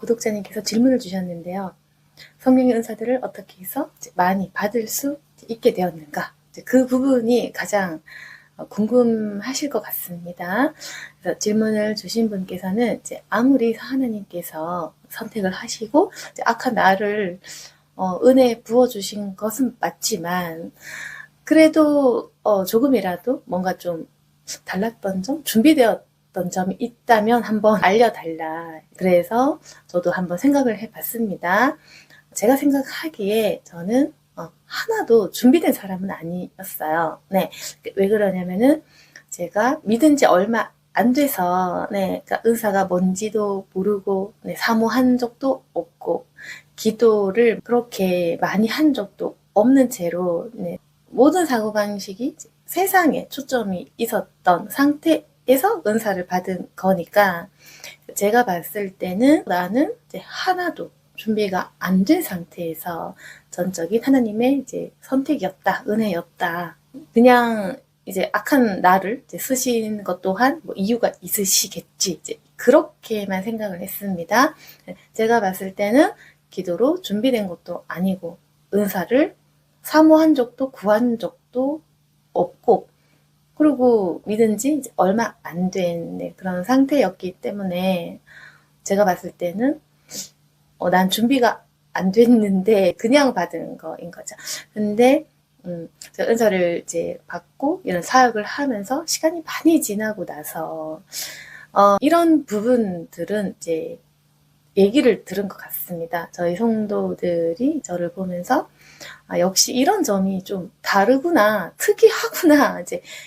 구독자님께서 질문을 주셨는데요. 성령의 은사들을 어떻게 해서 많이 받을 수 있게 되었는가? 그 부분이 가장 궁금하실 것 같습니다. 그래서 질문을 주신 분께서는 아무리 하나님께서 선택을 하시고 악한 나를 은혜 부어주신 것은 맞지만 그래도 조금이라도 뭔가 좀 달랐던 점, 준비되었던 점이 있다면 한번 알려달라. 그래서 저도 한번 생각을 해봤습니다. 제가 생각하기에 저는 하나도 준비된 사람은 아니었어요. 네, 왜 그러냐면은 제가 믿은 지 얼마 안 돼서 그러니까 은사가 뭔지도 모르고 사모한 적도 없고 기도를 그렇게 많이 한 적도 없는 채로 모든 사고방식이 세상에 초점이 있었던 상태에서 은사를 받은 거니까 제가 봤을 때는 나는 하나도 준비가 안 된 상태에서 전적인 하나님의 선택이었다, 은혜였다. 그냥 악한 나를 쓰신 것 또한 이유가 있으시겠지. 그렇게만 생각을 했습니다. 제가 봤을 때는 기도로 준비된 것도 아니고 은사를 사모한 적도 구한 적도 없고 그리고 믿은 지 얼마 안 된 그런 상태였기 때문에 제가 봤을 때는 난 준비가 안 됐는데 그냥 받은 거인 거죠. 근데 제가 은사를 받고 이런 사역을 하면서 시간이 많이 지나고 나서 이런 부분들은 얘기를 들은 것 같습니다. 저희 성도들이 저를 보면서 역시 이런 점이 좀 다르구나, 특이하구나,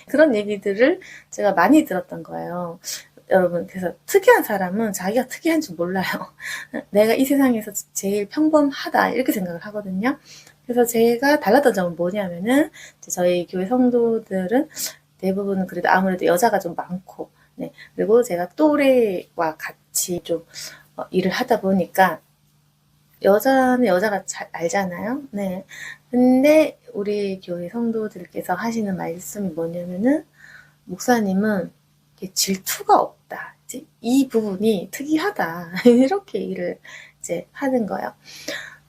그런 얘기들을 제가 많이 들었던 거예요. 여러분, 그래서 특이한 사람은 자기가 특이한 줄 몰라요. 내가 이 세상에서 제일 평범하다, 이렇게 생각을 하거든요. 그래서 제가 달랐던 점은 뭐냐면은, 저희 교회 성도들은 대부분은 그래도 아무래도 여자가 좀 많고, 그리고 제가 또래와 같이 좀 일을 하다 보니까, 여자는 여자가 잘 알잖아요. 네. 근데 우리 교회 성도들께서 하시는 말씀이 뭐냐면은, 목사님은 질투가 없다. 이 부분이 특이하다. 이렇게 얘기를 하는 거예요.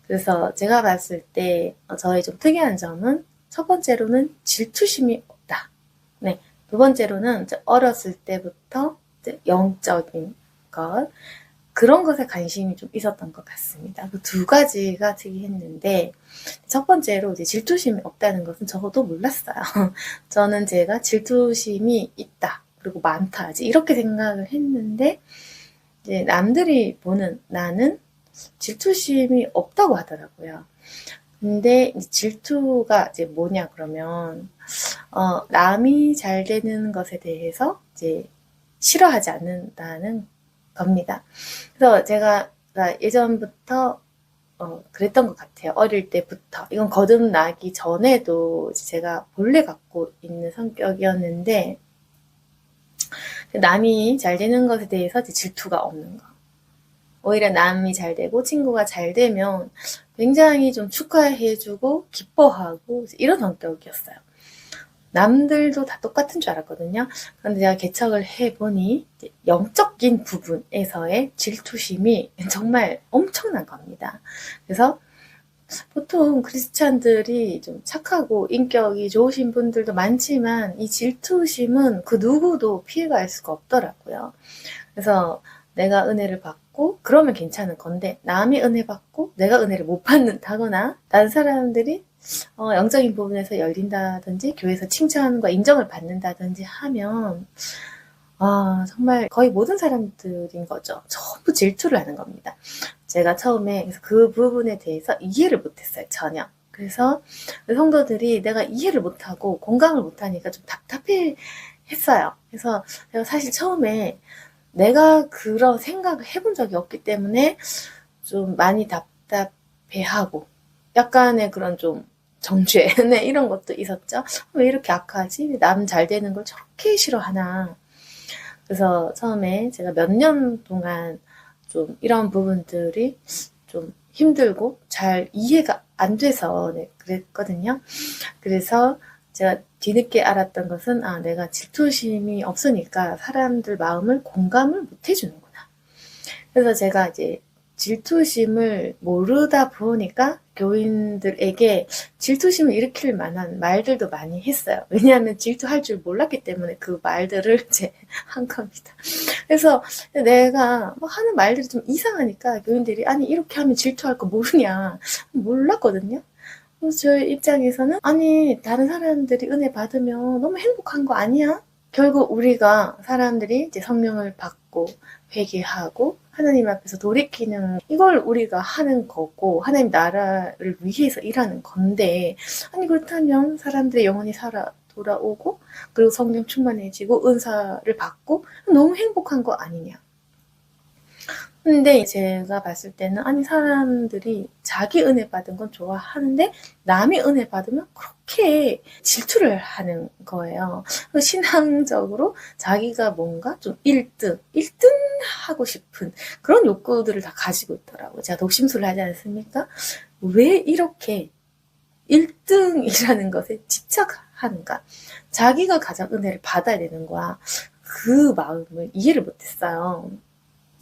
그래서 제가 봤을 때 저의 좀 특이한 점은 첫 번째로는 질투심이 없다. 네. 두 번째로는 어렸을 때부터 영적인 것, 그런 것에 관심이 좀 있었던 것 같습니다. 그 두 가지가 특이했는데, 첫 번째로 질투심이 없다는 것은 저도 몰랐어요. 저는 제가 질투심이 있다, 그리고 많다, 이렇게 생각을 했는데, 남들이 보는 나는 질투심이 없다고 하더라고요. 근데 질투가 뭐냐 그러면, 남이 잘 되는 것에 대해서 싫어하지 않는다는 겁니다. 그래서 제가 예전부터 그랬던 것 같아요. 어릴 때부터. 이건 거듭나기 전에도 제가 본래 갖고 있는 성격이었는데 남이 잘 되는 것에 대해서 질투가 없는 거. 오히려 남이 잘 되고 친구가 잘 되면 굉장히 좀 축하해주고 기뻐하고 이런 성격이었어요. 남들도 다 똑같은 줄 알았거든요. 그런데 제가 개척을 해보니 영적인 부분에서의 질투심이 정말 엄청난 겁니다. 그래서 보통 크리스찬들이 좀 착하고 인격이 좋으신 분들도 많지만 이 질투심은 그 누구도 피해갈 수가 없더라고요. 그래서 내가 은혜를 받고 그러면 괜찮은 건데 남이 은혜 받고 내가 은혜를 못 받는다거나 다른 사람들이 영적인 부분에서 열린다든지 교회에서 칭찬과 인정을 받는다든지 하면 정말 거의 모든 사람들인 거죠. 전부 질투를 하는 겁니다. 제가 처음에 그 부분에 대해서 이해를 못했어요. 전혀. 그래서 성도들이 내가 이해를 못하고 공감을 못하니까 좀 답답해 했어요. 그래서 제가 사실 처음에 내가 그런 생각을 해본 적이 없기 때문에 좀 많이 답답해하고 약간의 그런 좀 정죄 이런 것도 있었죠. 왜 이렇게 악하지? 남 잘 되는 걸 저렇게 싫어하나. 그래서 처음에 제가 몇 년 동안 좀 이런 부분들이 좀 힘들고 잘 이해가 안 돼서 그랬거든요. 그래서 제가 뒤늦게 알았던 것은 내가 질투심이 없으니까 사람들 마음을 공감을 못 해주는구나. 그래서 제가 질투심을 모르다 보니까 교인들에게 질투심을 일으킬 만한 말들도 많이 했어요. 왜냐하면 질투할 줄 몰랐기 때문에 그 말들을 이제 한 겁니다. 그래서 내가 뭐 하는 말들이 좀 이상하니까 교인들이 아니 이렇게 하면 질투할 거 모르냐 몰랐거든요. 그래서 저희 입장에서는 아니 다른 사람들이 은혜 받으면 너무 행복한 거 아니야? 결국 우리가 사람들이 이제 성령을 받고 회개하고 하나님 앞에서 돌이키는 이걸 우리가 하는 거고 하나님 나라를 위해서 일하는 건데 아니 그렇다면 사람들의 영혼이 돌아오고 그리고 성령 충만해지고 은사를 받고 너무 행복한 거 아니냐. 근데 제가 봤을 때는 아니 사람들이 자기 은혜 받은 건 좋아하는데 남이 은혜 받으면 그렇게 질투를 하는 거예요. 신앙적으로 자기가 뭔가 좀 1등 하고 싶은 그런 욕구들을 다 가지고 있더라고요. 제가 독심술을 하지 않습니까? 왜 이렇게 1등이라는 것에 집착하는가? 자기가 가장 은혜를 받아야 되는 거야. 그 마음을 이해를 못했어요.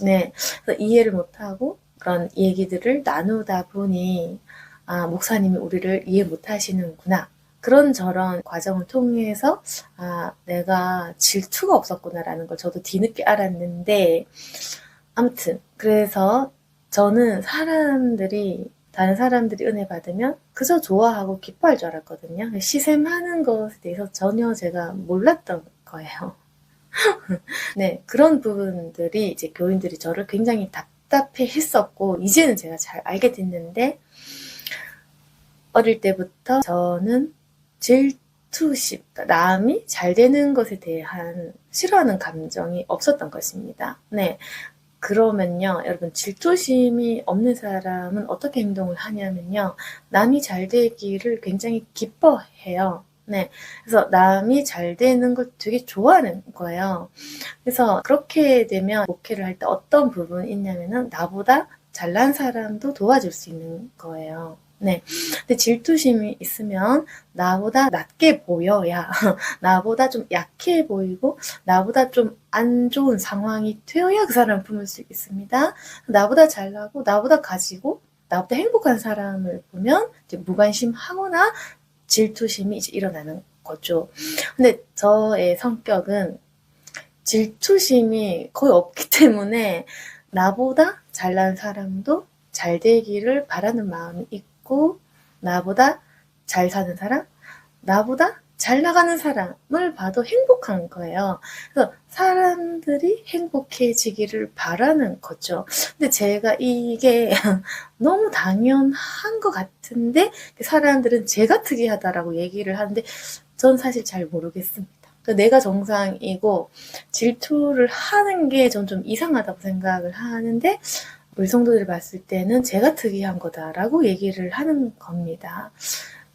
네, 그래서 이해를 못하고 그런 얘기들을 나누다 보니 아, 목사님이 우리를 이해 못하시는구나. 그런 저런 과정을 통해서 아, 내가 질투가 없었구나라는 걸 저도 뒤늦게 알았는데 아무튼 그래서 저는 다른 사람들이 은혜 받으면 그저 좋아하고 기뻐할 줄 알았거든요. 시샘하는 것에 대해서 전혀 제가 몰랐던 거예요. 네, 그런 부분들이 이제 교인들이 저를 굉장히 답답해 했었고, 이제는 제가 잘 알게 됐는데, 어릴 때부터 저는 질투심, 남이 잘 되는 것에 대한 싫어하는 감정이 없었던 것입니다. 네. 그러면요, 여러분, 질투심이 없는 사람은 어떻게 행동을 하냐면요, 남이 잘 되기를 굉장히 기뻐해요. 네. 그래서 남이 잘 되는 걸 되게 좋아하는 거예요. 그래서 그렇게 되면 목회를 할 때 어떤 부분이 있냐면은 나보다 잘난 사람도 도와줄 수 있는 거예요. 네. 근데 질투심이 있으면 나보다 낮게 보여야, 나보다 좀 약해 보이고, 나보다 좀 안 좋은 상황이 되어야 그 사람을 품을 수 있습니다. 나보다 잘나고, 나보다 가지고, 나보다 행복한 사람을 보면 이제 무관심하거나 질투심이 이제 일어나는 거죠. 근데 저의 성격은 질투심이 거의 없기 때문에 나보다 잘난 사람도 잘 되기를 바라는 마음이 있고 나보다 잘 사는 사람, 나보다 잘 나가는 사람을 봐도 행복한 거예요. 그래서 사람들이 행복해지기를 바라는 거죠. 근데 제가 이게 너무 당연한 것 같은데 사람들은 제가 특이하다라고 얘기를 하는데 전 사실 잘 모르겠습니다. 내가 정상이고 질투를 하는 게 전 좀 이상하다고 생각을 하는데 우리 성도들이 봤을 때는 제가 특이한 거다라고 얘기를 하는 겁니다.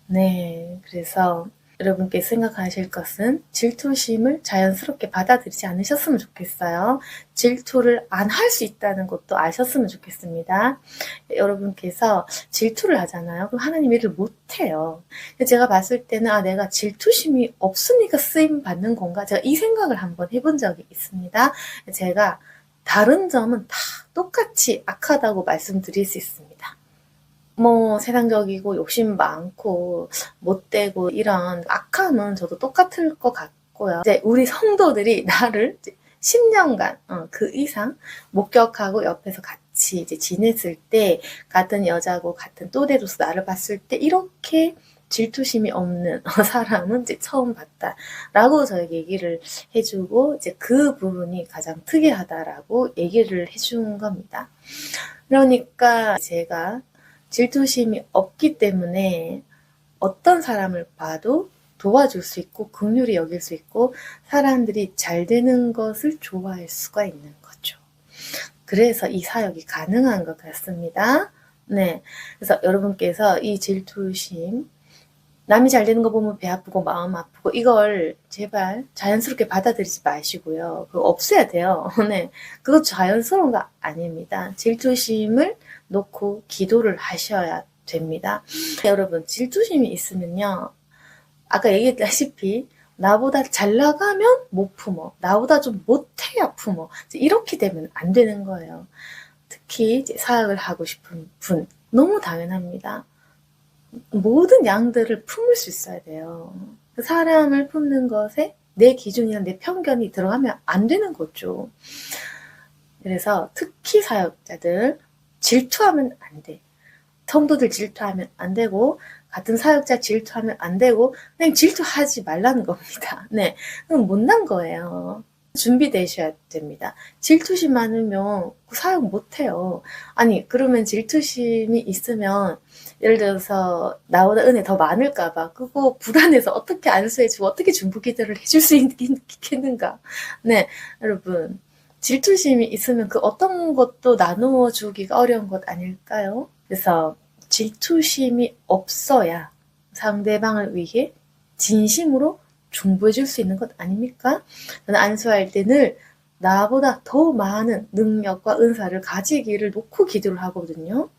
네, 그래서 여러분께 생각하실 것은 질투심을 자연스럽게 받아들이지 않으셨으면 좋겠어요. 질투를 안 할 수 있다는 것도 아셨으면 좋겠습니다. 여러분께서 질투를 하잖아요. 그럼 하나님 일을 못해요. 제가 봤을 때는 아 내가 질투심이 없으니까 쓰임 받는 건가? 제가 이 생각을 한번 해본 적이 있습니다. 제가 다른 점은 다 똑같이 악하다고 말씀드릴 수 있습니다. 뭐 세상적이고 욕심 많고 못되고 이런 악함은 저도 똑같을 것 같고요. 이제 우리 성도들이 나를 10년간 그 이상 목격하고 옆에서 같이 이제 지냈을 때 같은 여자고 같은 또래로서 나를 봤을 때 이렇게 질투심이 없는 사람은 이제 처음 봤다라고 저에게 얘기를 해주고 이제 그 부분이 가장 특이하다라고 얘기를 해준 겁니다. 그러니까 제가 질투심이 없기 때문에 어떤 사람을 봐도 도와줄 수 있고 긍휼히 여길 수 있고 사람들이 잘 되는 것을 좋아할 수가 있는 거죠. 그래서 이 사역이 가능한 것 같습니다. 네, 그래서 여러분께서 이 질투심 남이 잘 되는 거 보면 배 아프고 마음 아프고 이걸 제발 자연스럽게 받아들이지 마시고요. 그거 없애야 돼요. 네, 그거 자연스러운 거 아닙니다. 질투심을 놓고 기도를 하셔야 됩니다. 여러분 질투심이 있으면요. 아까 얘기했다시피 나보다 잘 나가면 못 품어. 나보다 좀 못해야 품어. 이렇게 되면 안 되는 거예요. 특히 이제 사역을 하고 싶은 분, 너무 당연합니다. 모든 양들을 품을 수 있어야 돼요. 그 사람을 품는 것에 내 기준이나 내 편견이 들어가면 안 되는 거죠. 그래서 특히 사역자들 질투하면 안 돼. 성도들 질투하면 안 되고, 같은 사역자 질투하면 안 되고, 그냥 질투하지 말라는 겁니다. 네. 그건 못난 거예요. 준비되셔야 됩니다. 질투심 많으면 사역 못해요. 아니, 그러면 질투심이 있으면, 예를 들어서, 나보다 은혜 더 많을까봐, 그거 불안해서 어떻게 안수해주고, 어떻게 중보 기도를 해줄 수 있겠는가. 네, 여러분. 질투심이 있으면 그 어떤 것도 나누어 주기가 어려운 것 아닐까요? 그래서 질투심이 없어야 상대방을 위해 진심으로 중보해 줄 수 있는 것 아닙니까? 저는 안수할 때 늘 나보다 더 많은 능력과 은사를 가지기를 놓고 기도를 하거든요.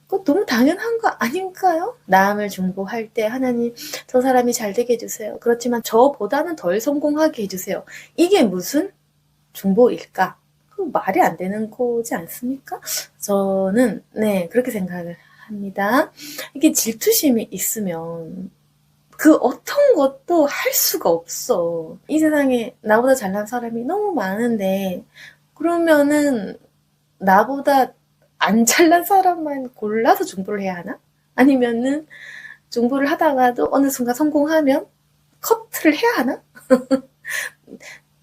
그거 너무 당연한 거 아닌가요? 남을 중보할 때 하나님 저 사람이 잘 되게 해주세요. 그렇지만 저보다는 덜 성공하게 해주세요. 이게 무슨 중보일까? 그 말이 안 되는 거지 않습니까? 저는 네 그렇게 생각을 합니다. 이게 질투심이 있으면 그 어떤 것도 할 수가 없어. 이 세상에 나보다 잘난 사람이 너무 많은데 그러면은 나보다 안 잘난 사람만 골라서 중보를 해야 하나? 아니면은 중보를 하다가도 어느 순간 성공하면 커트를 해야 하나?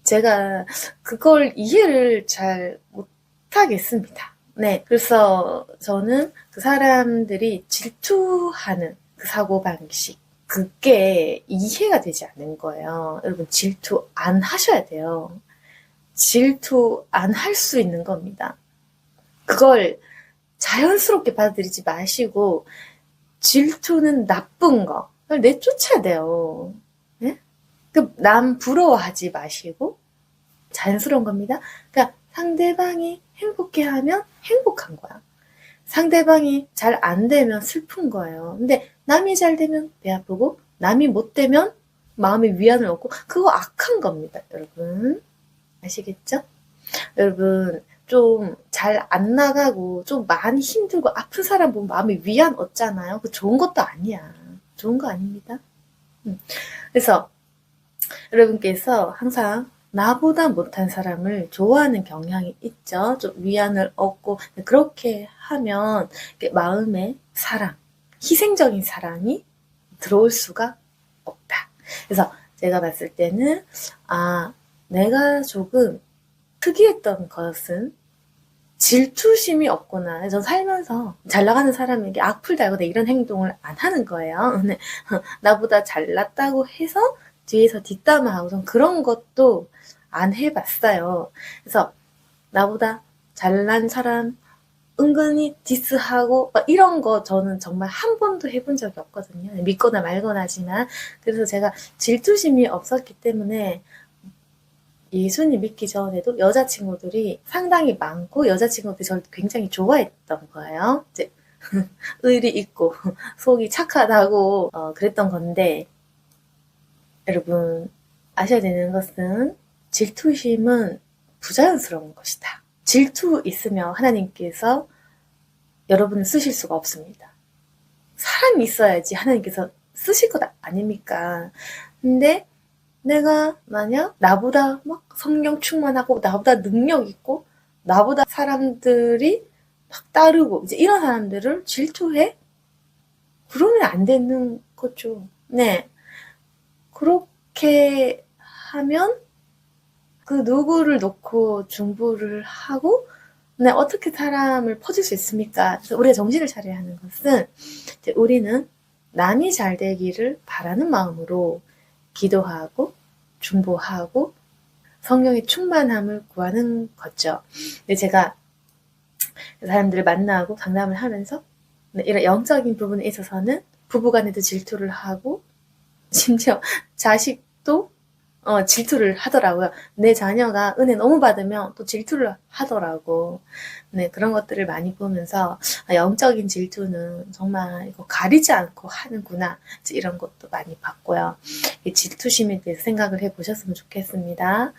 제가 그걸 이해를 잘 못하겠습니다. 네. 그래서 저는 그 사람들이 질투하는 그 사고방식, 그게 이해가 되지 않는 거예요. 여러분, 질투 안 하셔야 돼요. 질투 안 할 수 있는 겁니다. 그걸 자연스럽게 받아들이지 마시고, 질투는 나쁜 거, 그걸 내쫓아야 돼요. 네? 남 부러워하지 마시고, 자연스러운 겁니다. 그러니까 상대방이 행복해하면 행복한 거야. 상대방이 잘 안 되면 슬픈 거예요. 근데 남이 잘 되면 배 아프고 남이 못 되면 마음의 위안을 얻고 그거 악한 겁니다. 여러분 아시겠죠? 여러분 좀 잘 안 나가고 좀 많이 힘들고 아픈 사람 보면 마음의 위안 얻잖아요. 그 좋은 것도 아니야. 좋은 거 아닙니다. 그래서 여러분께서 항상 나보다 못한 사람을 좋아하는 경향이 있죠. 좀 위안을 얻고 그렇게 하면 마음에 사랑, 희생적인 사랑이 들어올 수가 없다. 그래서 제가 봤을 때는 내가 조금 특이했던 것은 질투심이 없구나. 전 살면서 잘 나가는 사람에게 악플 달거나 이런 행동을 안 하는 거예요. 나보다 잘났다고 해서 뒤에서 뒷담화하고 전 그런 것도 안 해봤어요. 그래서 나보다 잘난 사람 은근히 디스하고 막 이런 거 저는 정말 한 번도 해본 적이 없거든요. 믿거나 말거나지만. 그래서 제가 질투심이 없었기 때문에 예수님 믿기 전에도 여자친구들이 상당히 많고 여자친구들이 저를 굉장히 좋아했던 거예요. 이제 의리 있고 속이 착하다고 그랬던 건데 여러분 아셔야 되는 것은 질투심은 부자연스러운 것이다. 질투 있으면 하나님께서 여러분을 쓰실 수가 없습니다. 사람이 있어야지 하나님께서 쓰실 것 아닙니까? 근데 내가 만약 나보다 막 성령 충만하고 나보다 능력 있고 나보다 사람들이 막 따르고 이제 이런 사람들을 질투해? 그러면 안 되는 거죠. 네. 그렇게 하면 그 누구를 놓고 중보를 하고 어떻게 사람을 퍼줄 수 있습니까? 그래서 우리가 정신을 차려야 하는 것은 이제 우리는 남이 잘 되기를 바라는 마음으로 기도하고 중보하고 성령의 충만함을 구하는 거죠. 근데 제가 사람들을 만나고 상담을 하면서 이런 영적인 부분에 있어서는 부부간에도 질투를 하고 심지어 자식도 질투를 하더라고요. 내 자녀가 은혜 너무 받으면 또 질투를 하더라고. 네, 그런 것들을 많이 보면서 영적인 질투는 정말 이거 가리지 않고 하는구나. 이런 것도 많이 봤고요. 이 질투심에 대해서 생각을 해보셨으면 좋겠습니다.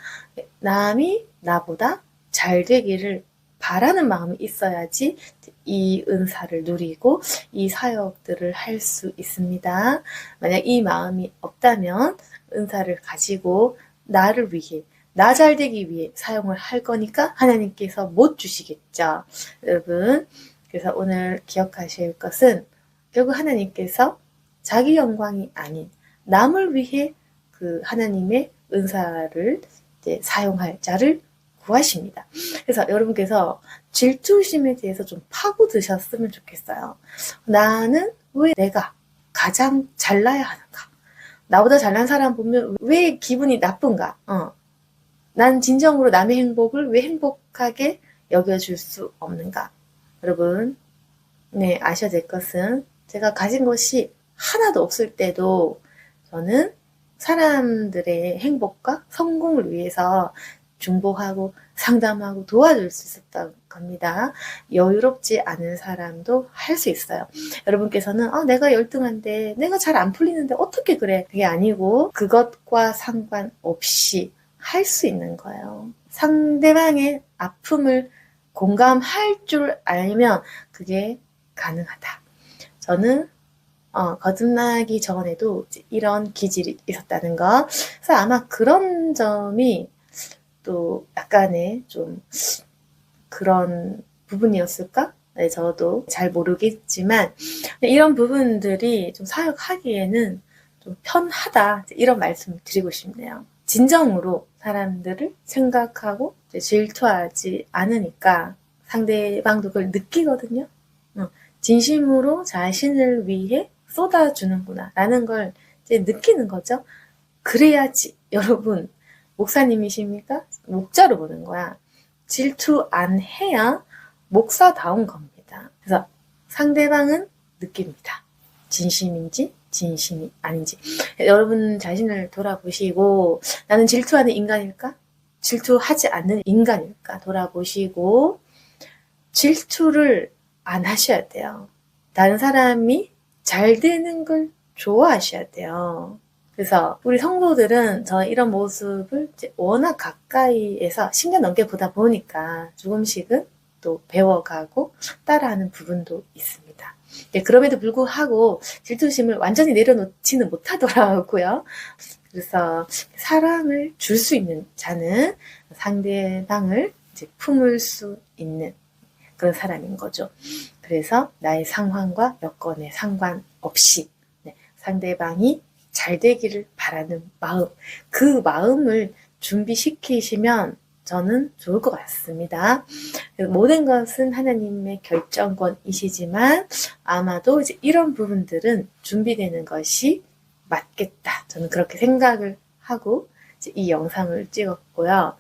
남이 나보다 잘 되기를 바라는 마음이 있어야지 이 은사를 누리고 이 사역들을 할 수 있습니다. 만약 이 마음이 없다면 은사를 가지고 나를 위해, 나 잘 되기 위해 사용을 할 거니까 하나님께서 못 주시겠죠. 여러분, 그래서 오늘 기억하실 것은 결국 하나님께서 자기 영광이 아닌 남을 위해 그 하나님의 은사를 이제 사용할 자를 구하십니다. 그래서 여러분께서 질투심에 대해서 좀 파고드셨으면 좋겠어요. 나는 왜 내가 가장 잘나야 하는가? 나보다 잘난 사람 보면 왜 기분이 나쁜가? 난 진정으로 남의 행복을 왜 행복하게 여겨줄 수 없는가? 여러분, 네, 아셔야 될 것은 제가 가진 것이 하나도 없을 때도 저는 사람들의 행복과 성공을 위해서 중보하고 상담하고 도와줄 수 있었던 겁니다. 여유롭지 않은 사람도 할 수 있어요. 여러분께서는 내가 열등한데 내가 잘 안 풀리는데 어떻게 그래? 그게 아니고 그것과 상관없이 할 수 있는 거예요. 상대방의 아픔을 공감할 줄 알면 그게 가능하다. 저는 거듭나기 전에도 이런 기질이 있었다는 거. 그래서 아마 그런 점이 또 약간의 좀 그런 부분이었을까? 네, 저도 잘 모르겠지만 이런 부분들이 좀 사역하기에는 좀 편하다. 이런 말씀을 드리고 싶네요. 진정으로 사람들을 생각하고 질투하지 않으니까 상대방도 그걸 느끼거든요. 진심으로 자신을 위해 쏟아주는구나 라는 걸 이제 느끼는 거죠. 그래야지 여러분 목사님이십니까? 목자로 보는 거야. 질투 안 해야 목사다운 겁니다. 그래서 상대방은 느낍니다. 진심인지 진심이 아닌지. 여러분 자신을 돌아보시고 나는 질투하는 인간일까? 질투하지 않는 인간일까? 돌아보시고 질투를 안 하셔야 돼요. 다른 사람이 잘 되는 걸 좋아하셔야 돼요. 그래서 우리 성도들은 저 이런 모습을 이제 워낙 가까이에서 10년 넘게 보다 보니까 조금씩은 또 배워가고 따라하는 부분도 있습니다. 그럼에도 불구하고 질투심을 완전히 내려놓지는 못하더라고요. 그래서 사랑을 줄 수 있는 자는 상대방을 이제 품을 수 있는 그런 사람인 거죠. 그래서 나의 상황과 여건에 상관없이 상대방이 잘 되기를 바라는 마음, 그 마음을 준비시키시면 저는 좋을 것 같습니다. 모든 것은 하나님의 결정권이시지만 아마도 이제 이런 부분들은 준비되는 것이 맞겠다. 저는 그렇게 생각을 하고 이제 이 영상을 찍었고요.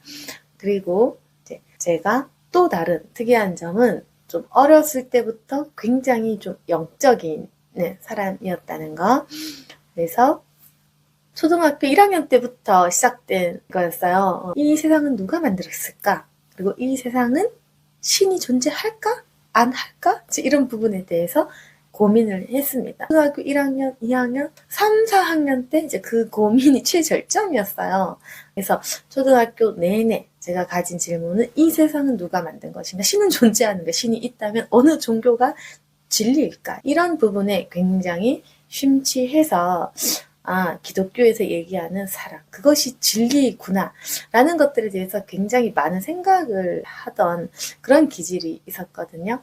그리고 이제 제가 또 다른 특이한 점은 좀 어렸을 때부터 굉장히 좀 영적인 사람이었다는 거. 그래서 초등학교 1학년 때부터 시작된 거였어요. 이 세상은 누가 만들었을까? 그리고 이 세상은 신이 존재할까? 안 할까? 이런 부분에 대해서 고민을 했습니다. 초등학교 1학년, 2학년, 3, 4학년 때 이제 그 고민이 최절정이었어요. 그래서 초등학교 내내 제가 가진 질문은 이 세상은 누가 만든 것인가? 신은 존재하는가? 신이 있다면 어느 종교가 진리일까? 이런 부분에 굉장히 심취해서 기독교에서 얘기하는 사랑, 그것이 진리구나 라는 것들에 대해서 굉장히 많은 생각을 하던 그런 기질이 있었거든요.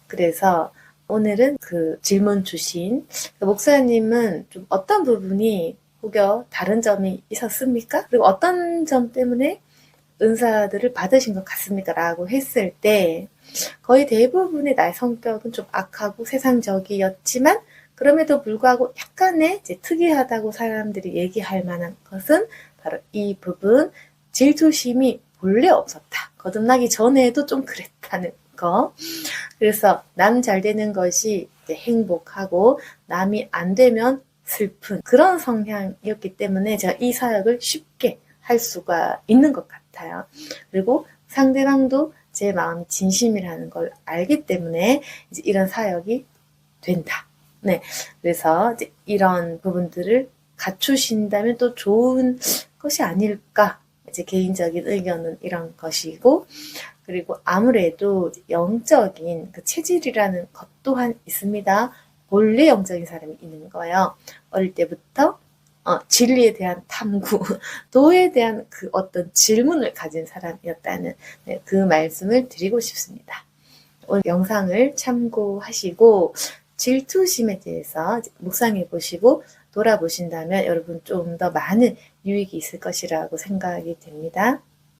그래서 오늘은 그 질문 주신 목사님은 좀 어떤 부분이 혹여 다른 점이 있었습니까? 그리고 어떤 점 때문에 은사들을 받으신 것 같습니까? 라고 했을 때 거의 대부분의 나의 성격은 좀 악하고 세상적이었지만 그럼에도 불구하고 약간의 이제 특이하다고 사람들이 얘기할 만한 것은 바로 이 부분, 질투심이 본래 없었다. 거듭나기 전에도 좀 그랬다는 거. 그래서 남 잘 되는 것이 이제 행복하고 남이 안 되면 슬픈 그런 성향이었기 때문에 제가 이 사역을 쉽게 할 수가 있는 것 같아요. 그리고 상대방도 제 마음이 진심이라는 걸 알기 때문에 이제 이런 사역이 된다. 네, 그래서 이제 이런 부분들을 갖추신다면 또 좋은 것이 아닐까. 이제 개인적인 의견은 이런 것이고, 그리고 아무래도 영적인 그 체질이라는 것 또한 있습니다. 본래 영적인 사람이 있는 거예요. 어릴 때부터 진리에 대한 탐구, 도에 대한 그 어떤 질문을 가진 사람이었다는 그 말씀을 드리고 싶습니다. 오늘 영상을 참고하시고 질투심에 대해서 묵상해 보시고 돌아보신다면 여러분 좀 더 많은 유익이 있을 것이라고 생각이 됩니다.